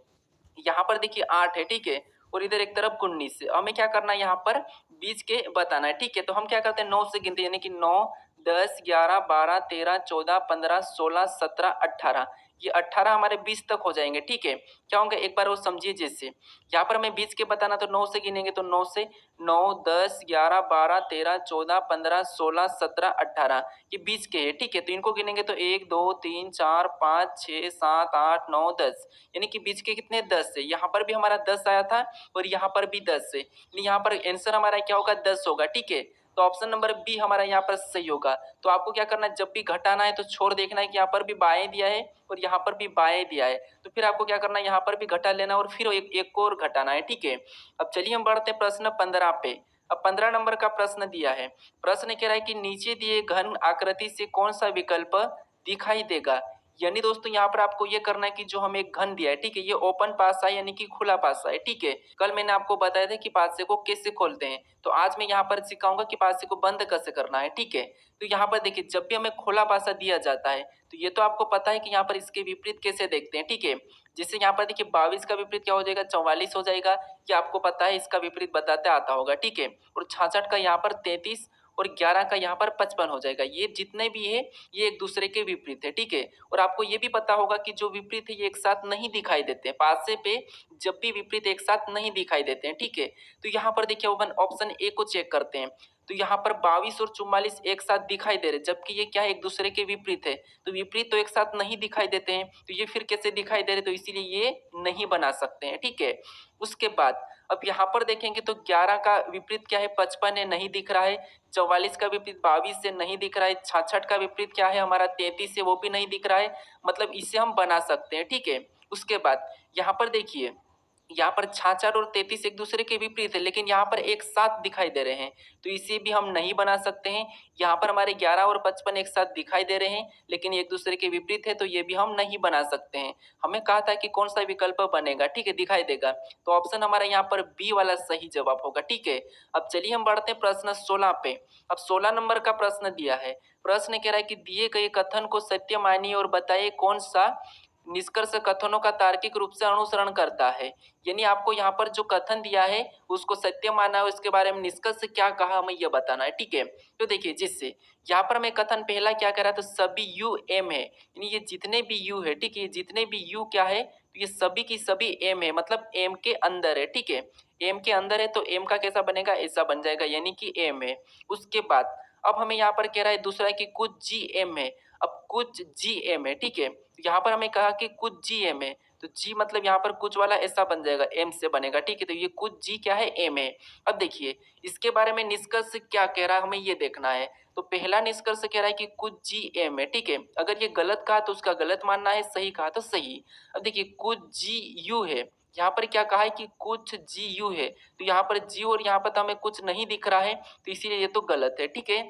यहाँ पर देखिए 8 है। ठीक है, और इधर एक तरफ 19 है, हमें क्या करना है यहाँ पर बीच के बताना है। ठीक है, तो हम क्या करते हैं 9 से गिनते हैं, यानी कि 9 10 11 12 13 14 15 16 17 18, ये 18 हमारे 20 तक हो जाएंगे। ठीक है, क्या होंगे एक बार वो समझिए। जैसे यहाँ पर हमें बीच के बताना, तो 9 से गिनेंगे तो 9 से 9 10 11 12 13 14 15 16 17 18, ये बीच के है। ठीक है, तो इनको गिनेंगे तो 1 2 3 4 5 6 7 8 9 10, यानी कि बीच के कितने 10 है। यहाँ पर भी हमारा 10 आया था और यहाँ पर भी 10 है, यानी यहाँ पर आंसर हमारा क्या होगा 10 होगा। ठीक है, तो ऑप्शन नंबर बी हमारा यहाँ पर सही होगा। तो आपको क्या करना है, जब भी घटाना है तो छोड़ देखना है कि यहाँ पर भी बाएं दिया है और यहाँ पर भी बाएं दिया है, तो फिर आपको क्या करना है यहाँ पर भी घटा लेना और फिर एक को और घटाना है। ठीक है, अब चलिए हम बढ़ते हैं प्रश्न 15 पे। अब 15 नंबर का प्रश्न दिया है। प्रश्न कह रहा है कि नीचे दिए घन आकृति से कौन सा विकल्प दिखाई देगा। यानी दोस्तों यहाँ पर आपको ये करना है कि जो हमें एक घन दिया है, ठीक है, ये ओपन पासा है यानी कि खुला पासा है, ठीक है। कल मैंने आपको बताया था कि पासे को कैसे खोलते हैं, तो आज मैं यहाँ पर सिखाऊंगा कि पासे को बंद कैसे करना है, ठीक है। तो यहाँ पर देखिए, जब भी हमें खुला पासा दिया जाता है तो ये तो आपको पता है कि यहाँ पर इसके विपरीत कैसे देखते हैं, ठीक है। जैसे यहाँ पर देखिए 22 का विपरीत क्या हो जाएगा, 44 हो जाएगा। ये आपको पता है, इसका विपरीत बताते आता होगा, ठीक है। और 66 का यहाँ पर 33 और 11 का यहाँ पर 55 हो जाएगा। ये जितने भी है ये एक दूसरे के विपरीत है, ठीक है। और आपको ये भी पता होगा कि जो विपरीत है ये एक साथ नहीं दिखाई देते हैं, पासे पे जब भी विपरीत एक साथ नहीं दिखाई देते हैं, ठीक है। तो यहाँ पर देखिए अपन ऑप्शन ए को चेक करते हैं। तो यहाँ पर 22 और 44 एक साथ दिखाई दे रहे, जबकि ये क्या है, एक दूसरे के विपरीत है। तो विपरीत तो एक साथ नहीं दिखाई देते हैं, तो ये फिर कैसे दिखाई दे रहे, तो इसीलिए ये नहीं बना सकते हैं, ठीक है। उसके बाद अब यहाँ पर देखेंगे तो 11 का विपरीत क्या है, 55 है, नहीं दिख रहा है। 44 का विपरीत 22 से नहीं दिख रहा है। 66 का विपरीत क्या है हमारा, 33 से, वो भी नहीं दिख रहा है। मतलब इसे हम बना सकते हैं, ठीक है। उसके बाद यहाँ पर देखिए, यहाँ पर 66 और 33 एक दूसरे के विपरीत है, लेकिन यहाँ पर एक साथ दिखाई दे रहे हैं, तो इसे भी हम नहीं बना सकते हैं। यहाँ पर हमारे 11 और 55 एक साथ दिखाई दे रहे हैं, लेकिन एक दूसरे के विपरीत है, तो ये भी हम नहीं बना सकते हैं। हमें कहा था कि कौन सा विकल्प बनेगा, ठीक है, दिखाई देगा। तो ऑप्शन हमारा यहाँ पर बी वाला सही जवाब होगा, ठीक है। अब चलिए हम बढ़ते हैं प्रश्न 16 पे। अब 16 नंबर का प्रश्न दिया है। प्रश्न कह रहा है कि दिए गए कथन को सत्य मानिए और बताइए कौन सा निष्कर्ष कथनों का तार्किक रूप से अनुसरण करता है। यानी आपको यहाँ पर जो कथन दिया है उसको सत्य माना है, उसके बारे में निष्कर्ष क्या कहा हमें यह बताना है, ठीक है। तो देखिए, जिससे यहाँ पर हमें कथन पहला क्या कह रहा है, तो सभी यू एम है, यानी ये जितने भी यू है, ठीक है, जितने भी यू क्या है, तो ये सभी की सभी एम है, मतलब एम के अंदर है, ठीक है। एम के अंदर है तो एम का कैसा बनेगा, ऐसा बन जाएगा, यानी कि एम है। उसके बाद अब हमें यहाँ पर कह रहा है दूसरा है कि कुछ जी एम है। अब कुछ जी एम है, ठीक है। यहाँ पर हमें कहा कि कुछ जी एम है, तो जी मतलब यहाँ पर कुछ वाला ऐसा बन जाएगा, एम से बनेगा, ठीक है। तो ये कुछ जी क्या है, एम है। अब देखिए इसके बारे में निष्कर्ष क्या कह रहा है, हमें ये देखना है। तो पहला निष्कर्ष कह रहा है कि कुछ जी एम है, ठीक है। अगर ये गलत कहा तो उसका गलत मानना है, सही कहा तो सही। अब देखिए कुछ जी यू है, यहाँ पर क्या कहा है कि कुछ जी यू है, तो यहाँ पर जी और यहाँ पर तो हमें कुछ नहीं दिख रहा है, तो इसीलिए ये तो गलत है, ठीक है।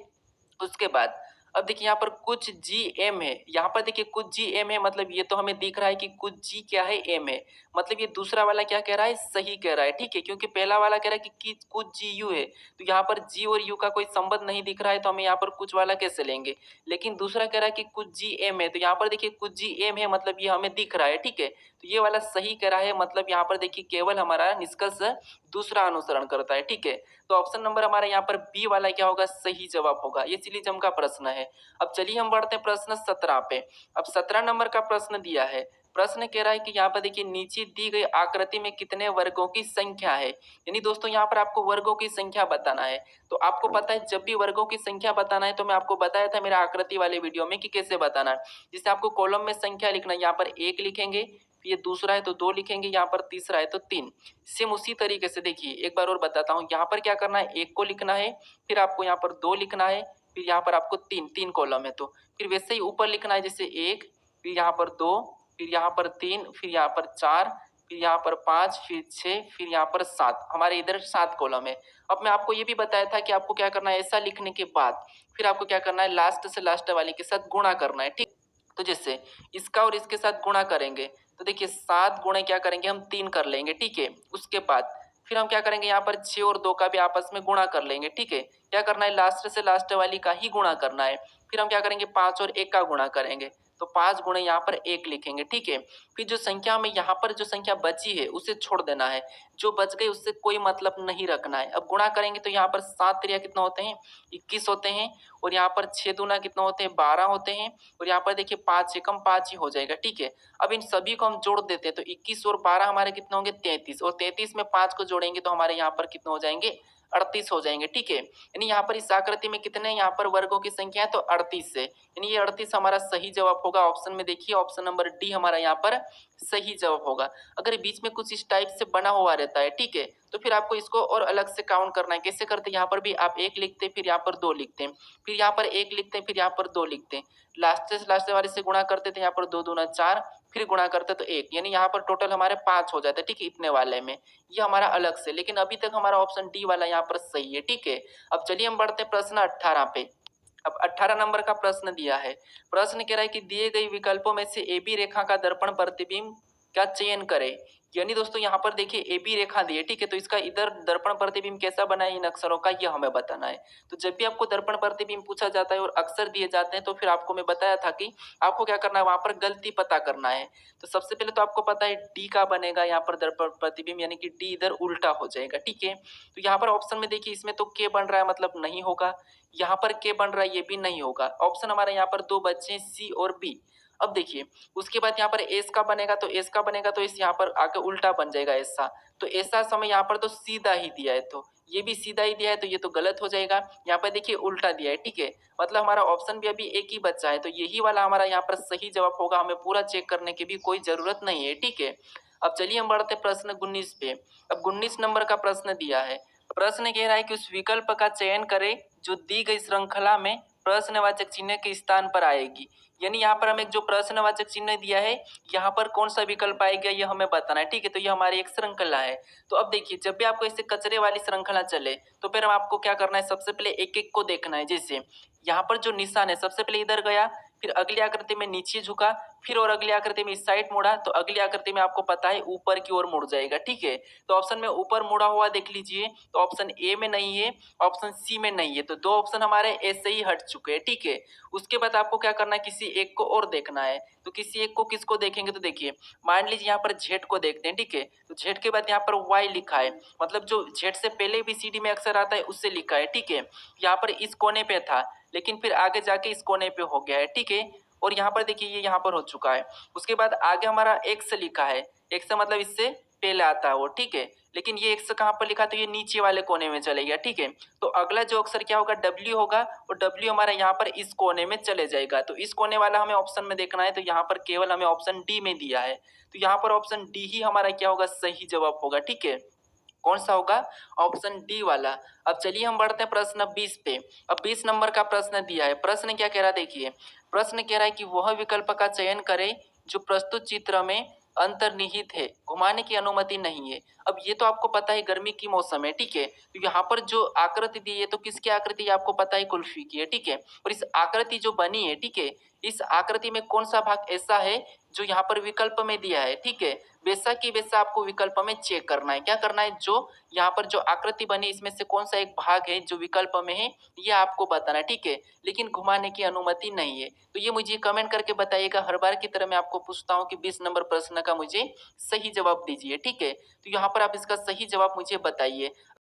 उसके बाद अब देखिए यहाँ पर कुछ जी एम है, यहाँ पर देखिए कुछ जी एम है, मतलब ये तो हमें दिख रहा है कि कुछ जी क्या है, एम है। मतलब ये दूसरा वाला क्या कह रहा है, सही कह रहा है, ठीक है। क्योंकि पहला वाला कह रहा है कि कुछ जी यू है, तो यहाँ पर जी और यू का कोई संबंध नहीं दिख रहा है, तो हमें यहाँ पर कुछ वाला कैसे लेंगे। लेकिन दूसरा कह रहा है कि कुछ जी एम है, तो यहाँ पर देखिए कुछ जी एम है, मतलब ये हमें दिख रहा है, ठीक है। तो ये वाला सही कह रहा है, मतलब यहाँ पर देखिए केवल हमारा निष्कर्ष दूसरा अनुसरण करता है, ठीक है। तो ऑप्शन नंबर हमारा यहाँ पर बी वाला क्या होगा, सही जवाब होगा। ये सिलीजम का प्रश्न है। अब चलिए हम बढ़ते हैं प्रश्न 17 पे। अब 17 नंबर का प्रश्न दिया है। प्रश्न कह रहा है कि यहाँ पर देखिए नीचे दी गई आकृति में कितने वर्गों की संख्या है। यानी दोस्तों यहाँ पर आपको वर्गों की संख्या बताना है। तो आपको पता है जब भी वर्गों की संख्या बताना है, तो मैं आपको बताया था मेरा आकृति वाले वीडियो में कि कैसे बताना है। जिससे आपको कॉलम में संख्या लिखना है, यहाँ पर 1 लिखेंगे, ये दूसरा है तो 2 लिखेंगे, यहाँ पर तीसरा है तो 3। सेम उसी तरीके से देखिए एक बार और बताता हूँ। यहाँ पर क्या करना है, 1 को लिखना है, फिर आपको यहाँ पर 2 लिखना है, फिर यहाँ पर आपको 3 कॉलम है, तो फिर वैसे ही ऊपर लिखना है, जैसे 1, फिर यहाँ पर 2, फिर यहाँ पर 3, फिर यहाँ पर 4, फिर यहाँ पर 5, फिर 6, फिर यहाँ पर 7। हमारे इधर 7 कॉलम है। अब मैं आपको ये भी बताया था कि आपको क्या करना है, ऐसा लिखने के बाद फिर आपको क्या करना है, लास्ट से लास्ट वाले के साथ गुणा करना है, ठीक। तो जैसे इसका और इसके साथ गुणा करेंगे, तो देखिए 7 गुणे क्या करेंगे, हम 3 कर लेंगे, ठीक है। उसके बाद फिर हम क्या करेंगे, यहाँ पर 6 और 2 का भी आपस में गुणा कर लेंगे, ठीक है। क्या करना है, लास्ट से लास्ट वाली का ही गुणा करना है। फिर हम क्या करेंगे, 5 और 1 का गुणा करेंगे, तो 5 गुणे यहाँ पर 1 लिखेंगे, ठीक है। फिर जो संख्या में यहाँ पर जो संख्या बची है उसे छोड़ देना है, जो बच गई उससे कोई मतलब नहीं रखना है। अब गुणा करेंगे तो यहाँ पर 7 त्रिया कितना होते हैं, 21 होते हैं, और यहाँ पर 6 दूना कितना होते हैं, 12 होते हैं, और यहाँ पर देखिए 5 एकम 5 ही हो जाएगा, ठीक है। अब इन सभी को हम जोड़ देते हैं, तो 21 और 12 हमारे कितने होंगे, 33, और 33 में 5 को जोड़ेंगे तो हमारे यहाँ पर कितने हो जाएंगे, 38 हो जाएंगे, ठीक है। यानी यहाँ पर इस आकृति में कितने यहाँ पर वर्गों की संख्या है, तो 38 है, यानी ये 38 हमारा सही जवाब होगा। ऑप्शन में देखिए ऑप्शन नंबर डी हमारा यहाँ पर सही जवाब होगा। अगर बीच में कुछ इस टाइप से बना हुआ रहता है, ठीक है, तो फिर आपको इसको और अलग से काउंट करना है। कैसे करते हैं, यहाँ पर भी आप 1 लिखते हैं, फिर यहाँ पर 2 लिखते हैं, फिर यहाँ पर 1 लिखते हैं, फिर यहाँ पर 2 लिखते हैं, लास्ट से लास्ट वाले से गुणा करते थे, यहाँ पर 2 दूना 4, फिर गुणा करते तो 1, यानी यहाँ पर टोटल हमारे 5 हो जाते हैं, ठीक है, इतने वाले में। ये हमारा अलग से, लेकिन अभी तक हमारा ऑप्शन डी वाला यहाँ पर सही है, ठीक है। अब चलिए हम बढ़ते हैं प्रश्न 18 पे। अब 18 नंबर का प्रश्न दिया है। प्रश्न कह रहा है कि दिए गई विकल्पों में से AB रेखा का दर्पण प्रतिबिंब का चयन करें। यानी दोस्तों यहाँ पर देखिए AB रेखा दी है, ठीक है, तो इसका इधर दर्पण प्रतिबिंब कैसा बना है इन अक्षरों का, यह हमें बताना है। तो जब भी आपको दर्पण प्रतिबिंब पूछा जाता है और अक्षर दिए जाते हैं तो फिर आपको मैं बताया था कि आपको क्या करना है, वहां पर गलती पता करना है। तो सबसे पहले तो आपको पता है डी का बनेगा यहाँ पर दर्पण प्रतिबिंब, यानी कि डी इधर उल्टा हो जाएगा, ठीक है। तो यहाँ पर ऑप्शन में देखिए इसमें तो के बन रहा है, मतलब नहीं होगा। यहाँ पर के बन रहा है, ये भी नहीं होगा। ऑप्शन हमारे यहाँ पर दो बच्चे सी और बी। अब देखिए उसके बाद यहाँ पर एस का बनेगा, तो एस का बनेगा तो इस यहाँ पर आके उल्टा बन जाएगा ऐसा। तो ऐसा समय यहाँ पर तो सीधा ही दिया है, तो ये भी सीधा ही दिया है, तो ये तो गलत हो जाएगा। यहाँ पर देखिए उल्टा दिया है, ठीक है, मतलब हमारा ऑप्शन भी अभी एक ही बच्चा है, तो यही वाला हमारा यहाँ पर सही जवाब होगा। हमें पूरा चेक करने की भी कोई जरूरत नहीं है, ठीक है। अब चलिए हम बढ़ते प्रश्न 19 पे। अब 19 नंबर का प्रश्न दिया है। प्रश्न कह रहा है कि उस विकल्प का चयन करें जो दी गई श्रृंखला में प्रश्नवाचक चिन्ह के स्थान पर आएगी। यानी यहाँ पर हमें जो प्रश्नवाचक चिन्ह दिया है, यहाँ पर कौन सा विकल्प आएगा यह हमें बताना है, ठीक है। तो ये हमारी एक श्रृंखला है। तो अब देखिए जब भी आपको ऐसे कचरे वाली श्रृंखला चले तो फिर हम आपको क्या करना है, सबसे पहले एक एक को देखना है। जैसे यहाँ पर जो निशान है सबसे पहले इधर गया, फिर अगली आकृति में नीचे झुका, फिर और अगली आकृति में इस साइड मुड़ा, तो अगली आकृति में आपको पता है ऊपर की ओर मुड़ जाएगा, ठीक है। तो ऑप्शन में ऊपर मुड़ा हुआ देख लीजिए, तो ऑप्शन ए में नहीं है, ऑप्शन सी में नहीं है, तो दो ऑप्शन हमारे ऐसे ही हट चुके हैं, ठीक है। उसके बाद आपको क्या करना है, किसी एक को और देखना है। तो किसी एक को किसको देखेंगे, तो देखिए मान लीजिए यहाँ पर जेड को देखते हैं, ठीक है। तो जेड के बाद यहाँ पर वाई लिखा है, मतलब जो जेड से पहले भी सीडी में अक्षर आता है उससे लिखा है, ठीक है। यहाँ पर इस कोने पे था लेकिन फिर आगे जाके इस कोने पे हो गया है, ठीक है। और यहाँ पर देखिए ये यहाँ पर हो चुका है। उसके बाद आगे हमारा एक्स लिखा है, एक्स मतलब इससे पहले आता है वो, ठीक है। लेकिन ये एक्स कहाँ पर लिखा, तो ये नीचे वाले कोने में चले गया, ठीक है। तो अगला जो अक्षर क्या होगा, डब्ल्यू होगा, और डब्ल्यू हमारा यहाँ पर इस कोने में चले जाएगा। तो इस कोने वाला हमें ऑप्शन में देखना है, तो यहाँ पर केवल हमें ऑप्शन डी में दिया है, तो यहाँ पर ऑप्शन डी ही हमारा क्या होगा, सही जवाब होगा, ठीक है। कौन सा होगा, ऑप्शन डी वाला। अब चलिए हम बढ़ते हैं प्रश्न 20 पे। अब 20 नंबर का प्रश्न दिया है। प्रश्न क्या कह रहा है, देखिए प्रश्न कह रहा है कि वह विकल्प का चयन करें जो प्रस्तुत चित्र में अंतर्निहित है, घुमाने की अनुमति नहीं है। अब ये तो आपको पता है गर्मी की मौसम है, ठीक है। तो यहाँ पर जो आकृति दी है तो किसकी आकृति है, आपको पता है कुल्फी की है, ठीक है। और इस आकृति जो बनी है, ठीक है, इस आकृति में कौन सा भाग ऐसा है जो यहाँ पर विकल्प में दिया है, ठीक है। वैसा की वैसा आपको विकल्प में चेक करना है। क्या करना है, जो यहाँ पर जो आकृति बनी इसमें से कौन सा एक भाग है जो विकल्प में है, ये आपको बताना है, ठीक है। लेकिन घुमाने की अनुमति नहीं है। तो ये मुझे कमेंट करके बताइएगा। हर बार की तरह मैं आपको पूछता हूँ कि 20 नंबर प्रश्न का मुझे सही जवाब दीजिए, ठीक है। तो यहाँ पर आप इसका सही जवाब मुझे बताइए।